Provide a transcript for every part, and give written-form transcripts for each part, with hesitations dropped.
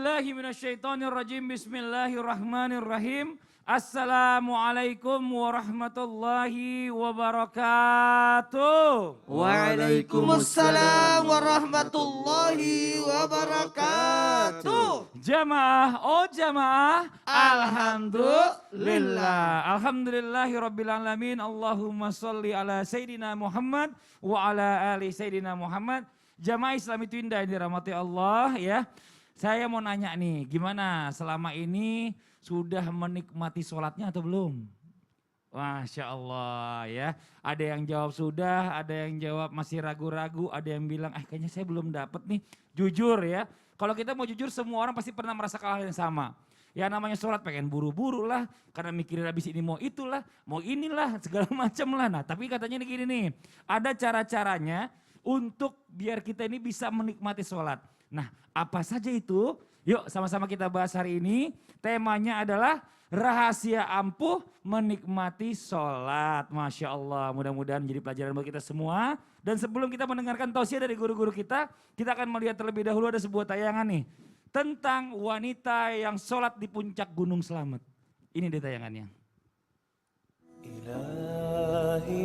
billahi minasyaitonirrajim. Bismillahirrahmanirrahim. Assalamualaikum warahmatullahi wabarakatuh. Waalaikumsalam warahmatullahi wabarakatuh. Jamaah, oh jamaah, alhamdulillah. Alhamdulillahi rabbil alamin. Allahumma salli ala Sayyidina Muhammad wa ala ali Sayyidina Muhammad. Jamaah Islami Twinda yang dirahmati Allah ya. Saya mau nanya nih, gimana selama ini sudah menikmati sholatnya atau belum? Masya Allah ya. Ada yang jawab sudah, ada yang jawab masih ragu-ragu, ada yang bilang kayaknya saya belum dapat nih. Jujur ya, kalau kita mau jujur semua orang pasti pernah merasakan hal yang sama. Ya namanya sholat pengen buru-buru lah, karena mikirin habis ini mau itulah, mau inilah, segala macam lah. Nah tapi katanya gini nih, ada cara-caranya untuk biar kita ini bisa menikmati sholat. Nah apa saja itu? Yuk sama-sama kita bahas hari ini. Temanya adalah rahasia ampuh menikmati sholat. Masya Allah, mudah-mudahan menjadi pelajaran buat kita semua. Dan sebelum kita mendengarkan tausiah dari guru-guru kita akan melihat terlebih dahulu ada sebuah tayangan nih. Tentang wanita yang sholat di puncak Gunung Slamet. Ini dia tayangannya. Ilahi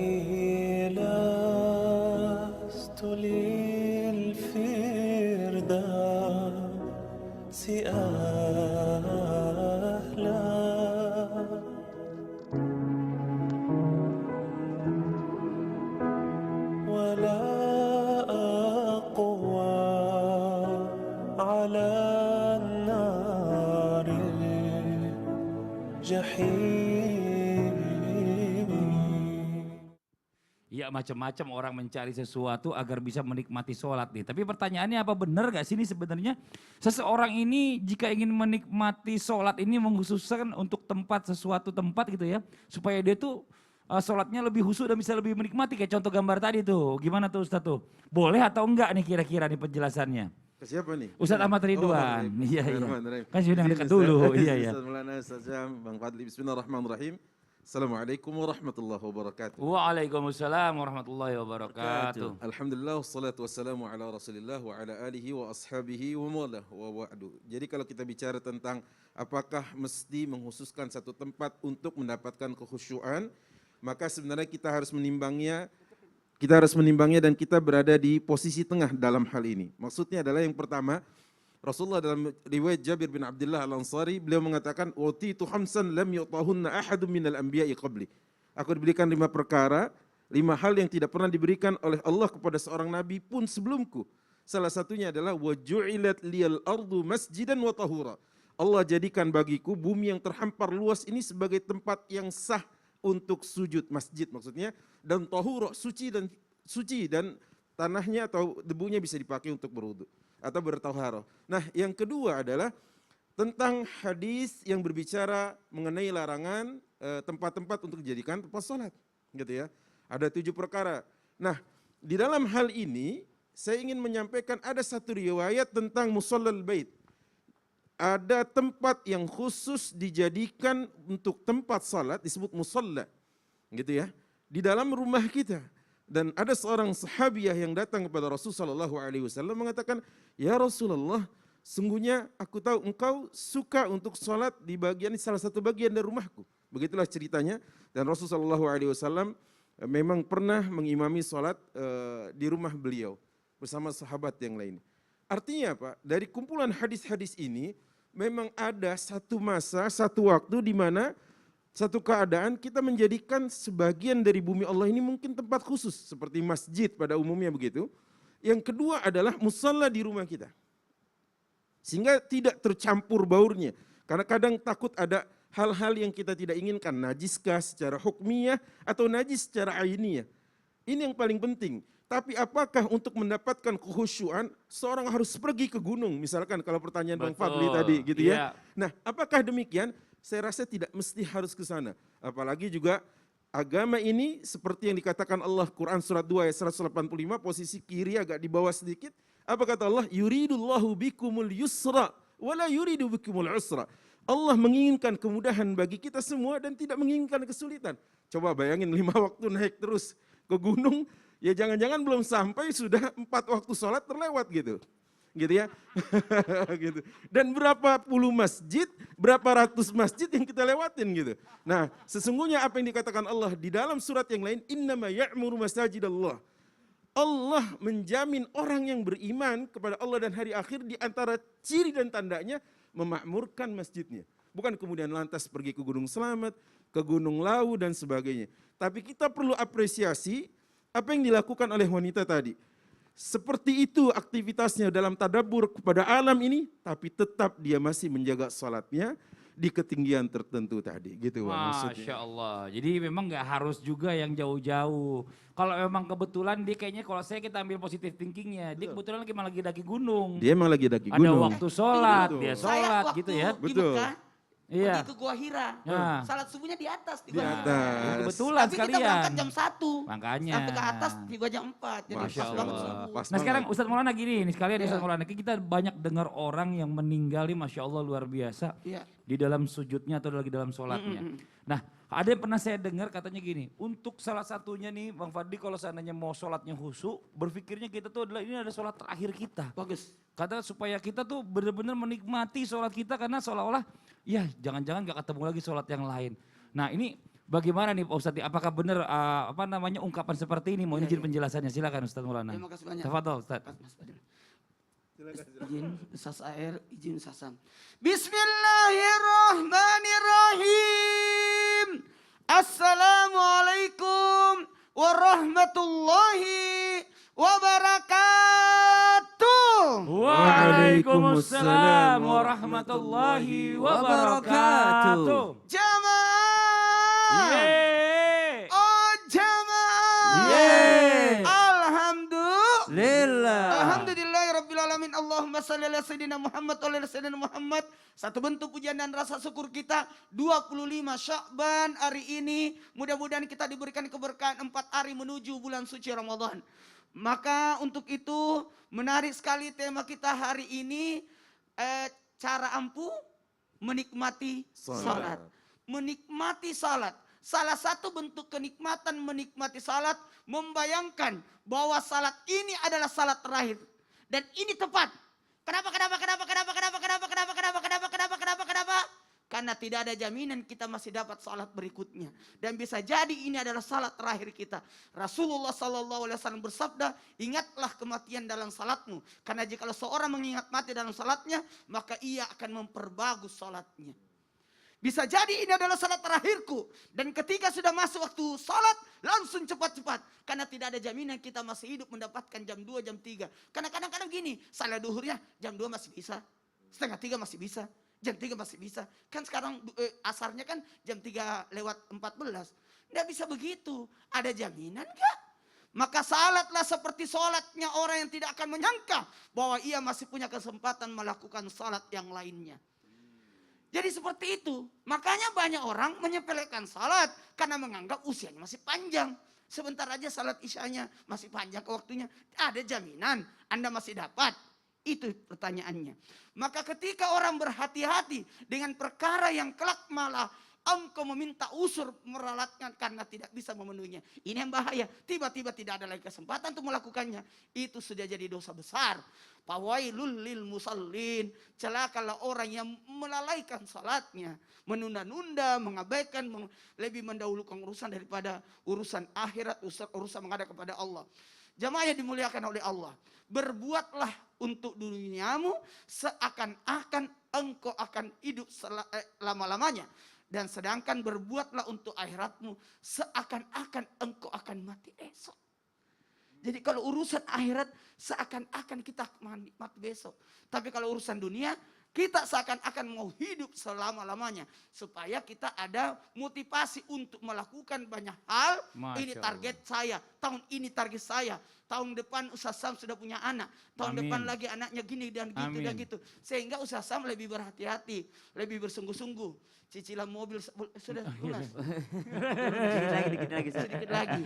lastu lil firdausi ahla wala aqwa ala nari jahim. Ya macam-macam orang mencari sesuatu agar bisa menikmati sholat nih. Tapi pertanyaannya apa benar gak sih ini sebenarnya seseorang ini jika ingin menikmati sholat ini mengkhususkan untuk sesuatu tempat gitu ya. Supaya dia tuh sholatnya lebih khusyuk dan bisa lebih menikmati kayak contoh gambar tadi tuh. Gimana tuh Ustaz tuh? Boleh atau enggak nih kira-kira nih penjelasannya? Siapa nih? Ustaz Ahmad Ridwan. Iya. Kan sudah dekat Izin, dulu. Ustaz. Iya. Ustaz Maulana, Ustaz Syam, Bang Fadli. Bismillahirrahmanirrahim. Assalamualaikum warahmatullahi wabarakatuh. Waalaikumsalam warahmatullahi wabarakatuh. Alhamdulillah wassalatu wassalamu ala Rasulillah wa ala alihi wa ashabihi wa mawalah wa ba'du. Jadi kalau kita bicara tentang apakah mesti mengkhususkan satu tempat untuk mendapatkan kekhusyuan, maka sebenarnya kita harus menimbangnya dan kita berada di posisi tengah dalam hal ini. Maksudnya adalah yang pertama, Rasulullah dalam riwayat Jabir bin Abdullah Al-Ansari, beliau mengatakan, "Utitu khamsan lam yu'tahunna ahadun minal anbiya'i qabli." Aku diberikan 5 perkara, 5 hal yang tidak pernah diberikan oleh Allah kepada seorang nabi pun sebelumku. Salah satunya adalah wa ju'ilat liyal ardu masjidan wa tahura. Allah jadikan bagiku bumi yang terhampar luas ini sebagai tempat yang sah untuk sujud, masjid maksudnya, dan tahura, suci dan tanahnya atau debunya bisa dipakai untuk berwudu atau bertaharah. Nah, yang kedua adalah tentang hadis yang berbicara mengenai larangan tempat-tempat untuk dijadikan tempat sholat, gitu ya. Ada 7 perkara. Nah, di dalam hal ini saya ingin menyampaikan ada satu riwayat tentang musallal bait. Ada tempat yang khusus dijadikan untuk tempat salat disebut musalla, gitu ya, di dalam rumah kita. Dan ada seorang sahabiah yang datang kepada Rasulullah SAW mengatakan, "Ya Rasulullah, sungguhnya aku tahu engkau suka untuk salat di salah satu bagian dari rumahku." Begitulah ceritanya. Dan Rasulullah SAW memang pernah mengimami salat di rumah beliau bersama sahabat yang lain. Artinya apa? Dari kumpulan hadis-hadis ini memang ada satu masa, satu waktu di mana satu keadaan kita menjadikan sebagian dari bumi Allah ini mungkin tempat khusus seperti masjid pada umumnya begitu. Yang kedua adalah musalla di rumah kita. Sehingga tidak tercampur baurnya. Karena kadang takut ada hal-hal yang kita tidak inginkan, najiskah secara hukmiyah atau najis secara ainiyah. Ini yang paling penting. Tapi apakah untuk mendapatkan kekhusyuan seorang harus pergi ke gunung? Misalkan kalau pertanyaan Bang Fadli tadi gitu ya. Nah, apakah demikian? Saya rasa tidak mesti harus ke sana. Apalagi juga agama ini seperti yang dikatakan Allah Quran surat 2 ayat 185, posisi kiri agak di bawah sedikit. Apa kata Allah? Yuridullahu bikumul yusra wala yuridu bikumul usra. Allah menginginkan kemudahan bagi kita semua dan tidak menginginkan kesulitan. Coba bayangin 5 waktu naik terus ke gunung, ya jangan-jangan belum sampai sudah 4 waktu sholat terlewat gitu. gitu ya. Gitu. Dan berapa puluh masjid, berapa ratus masjid yang kita lewatin gitu. Nah, sesungguhnya apa yang dikatakan Allah di dalam surat yang lain, innama ya'muru masajidallah. Allah menjamin orang yang beriman kepada Allah dan hari akhir di antara ciri dan tandanya memakmurkan masjidnya. Bukan kemudian lantas pergi ke Gunung Selamat, ke Gunung Lawu dan sebagainya. Tapi kita perlu apresiasi apa yang dilakukan oleh wanita tadi. Seperti itu aktivitasnya dalam tadabbur kepada alam ini, tapi tetap dia masih menjaga salatnya di ketinggian tertentu tadi. Gitu maksudnya. Masya Allah. Jadi memang nggak harus juga yang jauh-jauh. Kalau memang kebetulan dia kayaknya kalau kita ambil positif thinkingnya, dia kebetulan lagi daki gunung. Dia emang lagi daki Ada gunung. waktu sholat, Betul. dia Saya sholat waktu gitu ya. di Betul. Mekah, Iya. pergi ke Gua Hira. Nah. Salat subuhnya di atas. Di Gua Hira. atas. Kebetulan Tapi kita sekalian. berangkat jam 1. Makanya. Sampai ke atas juga jam 4. Jadi Masya pas banget Allah. subuh. Pas Nah sekarang banget. Ustadz Maulana gini nih sekalian Iya. Ustadz Maulana, kita banyak dengar orang yang meninggal nih Masya Allah luar biasa Iya. di dalam sujudnya atau lagi dalam sholatnya. Nah ada yang pernah saya dengar katanya gini, untuk salah satunya nih Bang Fadli kalau seandainya mau sholatnya khusyuk, berpikirnya kita tuh adalah ini ada sholat terakhir kita. Bagus. Kata supaya kita tuh benar-benar menikmati sholat kita karena seolah-olah ya jangan-jangan gak ketemu lagi sholat yang lain. Nah ini bagaimana nih Pak Ustadz, apakah benar ungkapan seperti ini? Mau izin penjelasannya, silakan Ustadz Maulana. Terima kasih banyak. Tafadhol Ustadz. Mas Fadil. Izin Ustaz Air, izin Ustaz Sam. Bismillahirrahmanirrahim. Assalamualaikum warahmatullahi wabarakatuh. Waalaikumsalam warahmatullahi wabarakatuh. Jamaah. Yeay. Oh jamaah. Yeay. Alhamdulillah. Alhamdulillahirrabbilalamin. Allahumma salli ala Sayyidina Muhammad wa ala Sayyidina Muhammad. Satu bentuk pujian dan rasa syukur kita 25 Sya'ban hari ini. Mudah-mudahan kita diberikan keberkahan 4 hari menuju bulan suci Ramadan. Maka untuk itu menarik sekali tema kita hari ini. Cara ampuh menikmati salat. Menikmati salat. Salah satu bentuk kenikmatan menikmati salat membayangkan bahwa salat ini adalah salat terakhir dan ini tepat. Kenapa? Karena tidak ada jaminan kita masih dapat salat berikutnya dan bisa jadi ini adalah salat terakhir kita. Rasulullah SAW bersabda, ingatlah kematian dalam salatmu karena jika seorang mengingat mati dalam salatnya maka ia akan memperbagus salatnya. Bisa jadi ini adalah salat terakhirku. Dan ketika sudah masuk waktu salat, langsung cepat-cepat. Karena tidak ada jaminan kita masih hidup mendapatkan jam 2, jam 3. Karena kadang-kadang gini, salat duhurnya jam 2 masih bisa. Setengah 3 masih bisa. Jam 3 masih bisa. Kan sekarang asarnya kan jam 3 lewat 14. Tidak bisa begitu. Ada jaminan enggak? Maka salatlah seperti salatnya orang yang tidak akan menyangka bahwa ia masih punya kesempatan melakukan salat yang lainnya. Jadi seperti itu. Makanya banyak orang menyepelekan salat karena menganggap usianya masih panjang. Sebentar aja salat isyanya masih panjang ke waktunya. Ada jaminan Anda masih dapat. Itu pertanyaannya. Maka ketika orang berhati-hati dengan perkara yang kelak malah engkau meminta usur meralatkan karena tidak bisa memenuhinya. Ini yang bahaya. Tiba-tiba tidak ada lagi kesempatan untuk melakukannya. Itu sudah jadi dosa besar. Fawailul lil musallin. Celakalah orang yang melalaikan salatnya. Menunda-nunda, mengabaikan, lebih mendahulukan urusan daripada urusan akhirat, urusan menghadap kepada Allah. Jamaah yang dimuliakan oleh Allah. Berbuatlah untuk duniamu seakan-akan engkau akan hidup lama-lamanya. Dan sedangkan berbuatlah untuk akhiratmu seakan-akan engkau akan mati esok. Jadi kalau urusan akhirat seakan-akan kita mati besok. Tapi kalau urusan dunia kita seakan-akan mau hidup selama-lamanya. Supaya kita ada motivasi untuk melakukan banyak hal. Masya Ini target saya, tahun ini target saya. Tahun depan Ustaz Sam sudah punya anak. Tahun Amin. depan lagi anaknya gini dan gitu Amin. dan gitu. Sehingga Ustaz Sam lebih berhati-hati, lebih bersungguh-sungguh. Cicilan mobil sudah lunas. Dikit lagi. Sedikit lagi.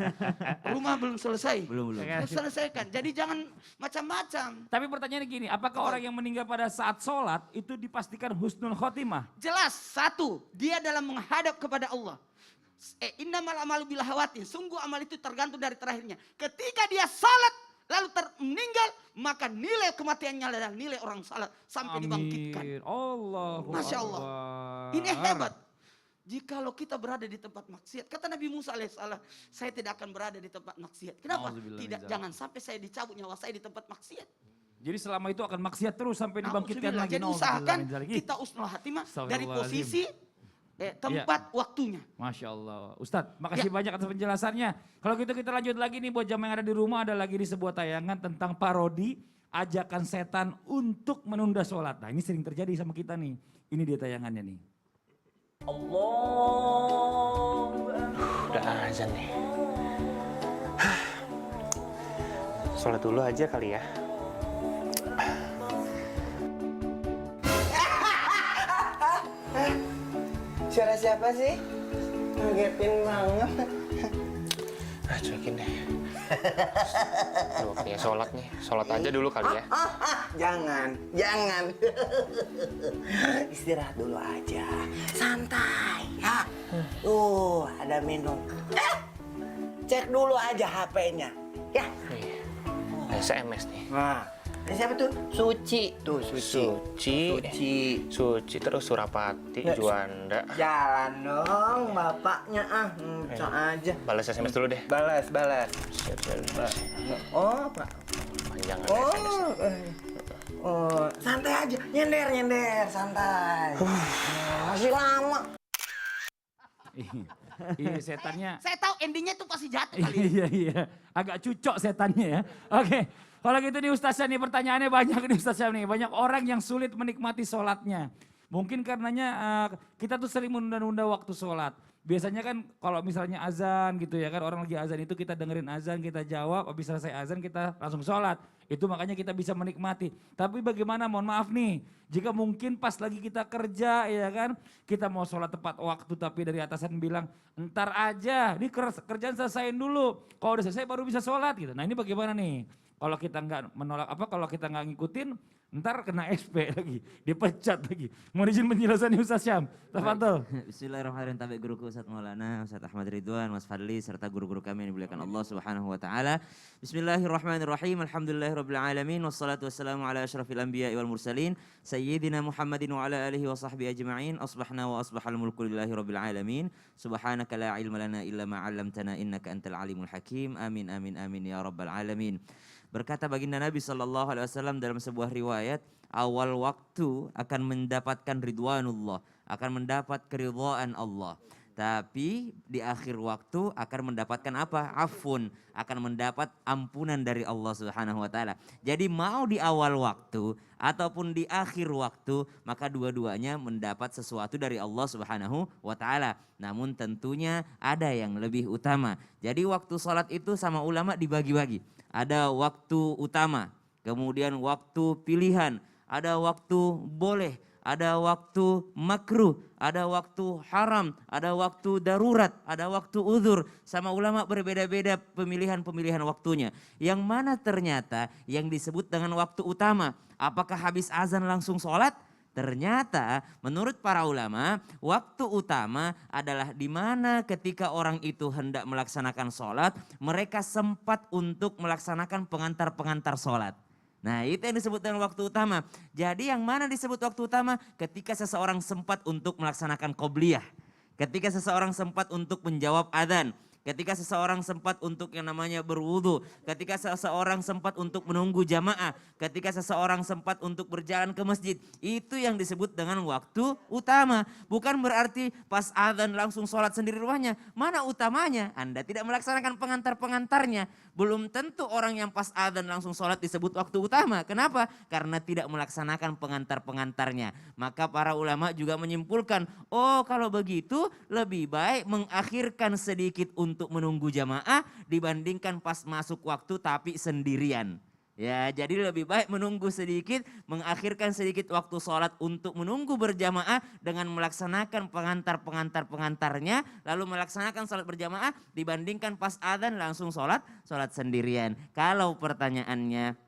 Rumah belum selesai. Belum. Harus selesaikan. Jadi jangan macam-macam. Tapi pertanyaannya gini, apakah orang yang meninggal pada saat sholat itu dipastikan husnul khotimah? Jelas satu, dia dalam menghadap kepada Allah. Innamal amalu bil hawatin. Sungguh amal itu tergantung dari terakhirnya. Ketika dia salat lalu meninggal, maka nilai kematiannya adalah nilai orang salat sampai dibangkitkan. Allahu Masya Allah. Akbar. Ini hebat. Jikalau kita berada di tempat maksiat, kata Nabi Musa alaihissalam, saya tidak akan berada di tempat maksiat. Kenapa? Auzubillah min Tidak, dzalik. jangan sampai saya dicabut nyawa saya di tempat maksiat. Jadi selama itu akan maksiat terus sampai dibangkitkan Nauzubillah. lagi. Jadi Nauzubillah usahakan min dzalik. kita usnul hatimah dari Astagfirullahaladzim. posisi tempat waktunya. Masya Allah. Ustadz, makasih Ya. banyak atas penjelasannya. Kalau gitu kita lanjut lagi nih buat jamaah yang ada di rumah. Ada lagi di sebuah tayangan tentang parodi ajakan setan untuk menunda sholat. Nah ini sering terjadi sama kita nih. Ini dia tayangannya nih. Udah azan nih. Sholat dulu aja kali ya. Suara siapa sih? Ngagetin banget. Cuekin deh. Tuh, kayak sholat nih. Sholat aja dulu kali ya. Jangan. Istirahat dulu aja. Santai, ya. Ada minum. Cek dulu aja HP-nya. Ya. Nih, SMS nih. Nah, ini siapa tuh? Suci. Tuh, Suci terus Surapati, Ya, Juanda. Jalan dong, bapaknya so aja. Balas SMS dulu deh. Balas. Siap. Oh, Pak. Panjang Santai aja. Nyender, santai. Masih lama. Iya setannya. Saya tahu endingnya itu pasti jatuh kali. Iya. Agak cucok setannya ya. Oke. Kalau gitu nih Ustaz Syam nih pertanyaannya banyak nih Ustaz Syam nih. Banyak orang yang sulit menikmati sholatnya. Mungkin karenanya kita tuh sering menunda-nunda waktu sholat. Biasanya kan kalau misalnya azan gitu ya kan, orang lagi azan itu kita dengerin azan, kita jawab, habis selesai azan kita langsung sholat. Itu makanya kita bisa menikmati. Tapi bagaimana, mohon maaf nih, jika mungkin pas lagi kita kerja ya kan, kita mau sholat tepat waktu tapi dari atasan bilang, entar aja, ini kerjaan selesaiin dulu. Kalau udah selesai baru bisa sholat gitu. Nah ini bagaimana nih? Kalau kita nggak menolak kalau kita nggak ngikutin, ntar kena SP lagi, dipecat lagi. Mau izin penjelasannya Ustaz Syam, tafadhol. Bismillahirrahmanirrahim. Tabi guruku Ustaz Maulana, Ustaz Ahmad Ridwan, Mas Fadli, serta guru-guru kami yang dimuliakan Allah Subhanahu wa taala. Bismillahirrahmanirrahim. Alhamdulillahirabbil alamin wassalatu wassalamu ala asyrafil anbiya'i wal mursalin sayyidina Muhammadin wa ala alihi wa sahbihi ajma'in. Asbahna wa asbahal mulku lillahi rabbil alamin. Subhanaka la ilma lana illa ma 'allamtana innaka antal alimul hakim. Amin ya rabbal alamin. Berkata baginda Nabi SAW dalam sebuah riwayat, awal waktu akan mendapatkan ridwanullah, akan mendapat keridhaan Allah. Tapi di akhir waktu akan mendapatkan apa? Afun, akan mendapat ampunan dari Allah Subhanahu wa taala. Jadi mau di awal waktu ataupun di akhir waktu, maka dua-duanya mendapat sesuatu dari Allah Subhanahu wa taala. Namun tentunya ada yang lebih utama. Jadi waktu sholat itu sama ulama dibagi-bagi. Ada waktu utama, kemudian waktu pilihan, ada waktu boleh, ada waktu makruh, ada waktu haram, ada waktu darurat, ada waktu uzur. Sama ulama berbeda-beda pemilihan waktunya. Yang mana ternyata yang disebut dengan waktu utama, apakah habis azan langsung sholat? Ternyata menurut para ulama waktu utama adalah di mana ketika orang itu hendak melaksanakan sholat, mereka sempat untuk melaksanakan pengantar-pengantar sholat. Nah itu yang disebut dengan waktu utama. Jadi yang mana disebut waktu utama? Ketika seseorang sempat untuk melaksanakan qobliyah. Ketika seseorang sempat untuk menjawab adzan. Ketika seseorang sempat untuk yang namanya berwudu, ketika seseorang sempat untuk menunggu jamaah, ketika seseorang sempat untuk berjalan ke masjid, itu yang disebut dengan waktu utama. Bukan berarti pas adzan langsung sholat sendiri rumahnya. Mana utamanya? Anda tidak melaksanakan pengantar-pengantarnya. Belum tentu orang yang pas adzan langsung sholat disebut waktu utama. Kenapa? Karena tidak melaksanakan pengantar-pengantarnya. Maka para ulama juga menyimpulkan, oh kalau begitu lebih baik mengakhirkan sedikit untuk menunggu jamaah dibandingkan pas masuk waktu tapi sendirian. Ya, jadi lebih baik menunggu sedikit, mengakhirkan sedikit waktu sholat untuk menunggu berjamaah dengan melaksanakan pengantarnya, lalu melaksanakan sholat berjamaah dibandingkan pas adzan langsung sholat sendirian. Kalau pertanyaannya,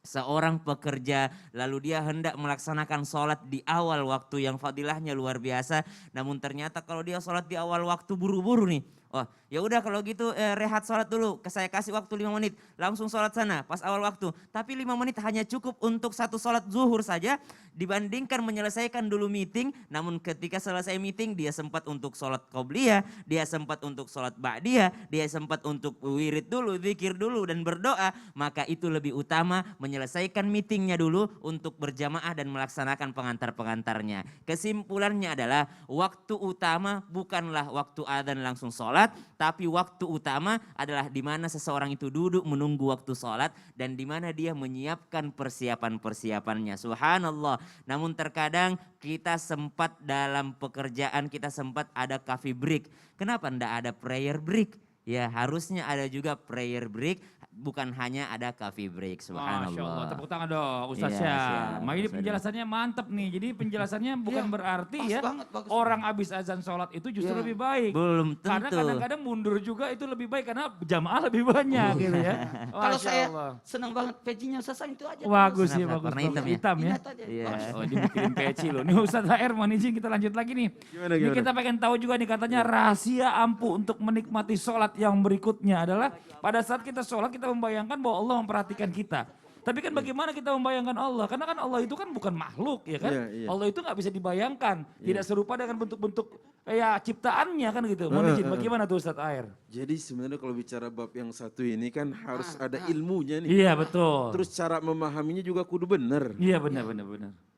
seorang pekerja lalu dia hendak melaksanakan sholat di awal waktu yang fadilahnya luar biasa, namun ternyata kalau dia sholat di awal waktu buru-buru nih, Oh ya udah kalau gitu rehat sholat dulu. Saya kasih waktu 5 menit. Langsung sholat sana pas awal waktu. Tapi 5 menit hanya cukup untuk satu sholat zuhur saja. Dibandingkan menyelesaikan dulu meeting. Namun ketika selesai meeting dia sempat untuk sholat qobliyah. Dia sempat untuk sholat ba'diyah. Dia sempat untuk wirid dulu, zikir dulu dan berdoa. Maka itu lebih utama menyelesaikan meetingnya dulu untuk berjamaah dan melaksanakan pengantar-pengantarnya. Kesimpulannya adalah waktu utama bukanlah waktu adzan langsung sholat, tapi waktu utama adalah di mana seseorang itu duduk menunggu waktu sholat dan di mana dia menyiapkan persiapan-persiapannya. Subhanallah. Namun terkadang kita sempat dalam pekerjaan, kita sempat ada coffee break. Kenapa enggak ada prayer break? Ya harusnya ada juga prayer break. Bukan hanya ada coffee break, subhanallah. Masya Allah, tepuk tangan dong Ustaz Iya, Syah. siap, Ma ini Mas penjelasannya mantep nih. Jadi penjelasannya bukan Iya, berarti pas ya banget, bagus orang habis azan sholat itu justru Iya. lebih baik. Belum Karena tentu. kadang-kadang mundur juga itu lebih baik karena jamaah lebih banyak gitu ya. Kalau Masya saya Allah. senang banget pecinya Ustaz Sam itu aja. Bagus ya, Kenapa? bagus. Warna bagus. hitam ya? Hitam ya. Ingat aja. Iya. Oh dibikin peci loh. Nih Ustaz HR mohon izin kita lanjut lagi nih. Gimana, Ini gimana? kita pengen tahu juga nih katanya rahasia ampuh untuk menikmati sholat yang berikutnya adalah pada saat kita sholat kita membayangkan bahwa Allah memperhatikan kita. Tapi kan bagaimana kita membayangkan Allah? Karena kan Allah itu kan bukan makhluk ya kan. Iya, iya. Allah itu nggak bisa dibayangkan. Tidak serupa dengan bentuk-bentuk ya ciptaannya kan gitu. Mohon izin bagaimana tuh Ustaz HR? Jadi sebenarnya kalau bicara bab yang satu ini kan harus ada ilmunya nih. Iya betul. Terus cara memahaminya juga kudu bener. Iya benar.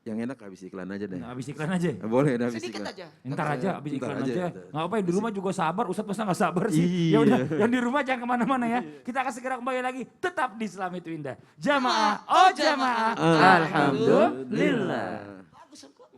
Yang enak habis iklan aja deh. Nah, habis iklan aja. Boleh habis Sedikit iklan. aja. Ntar aja habis Ntar iklan aja, aja. ntar. Nggak apa-apa di rumah juga sabar. Ustadz masa nggak sabar sih. Iya. Ya udah yang di rumah jangan kemana-mana ya. Kita akan segera kembali lagi. Tetap di Islam itu indah. Jamaah, oh jamaah. Alhamdulillah. Bagus kok.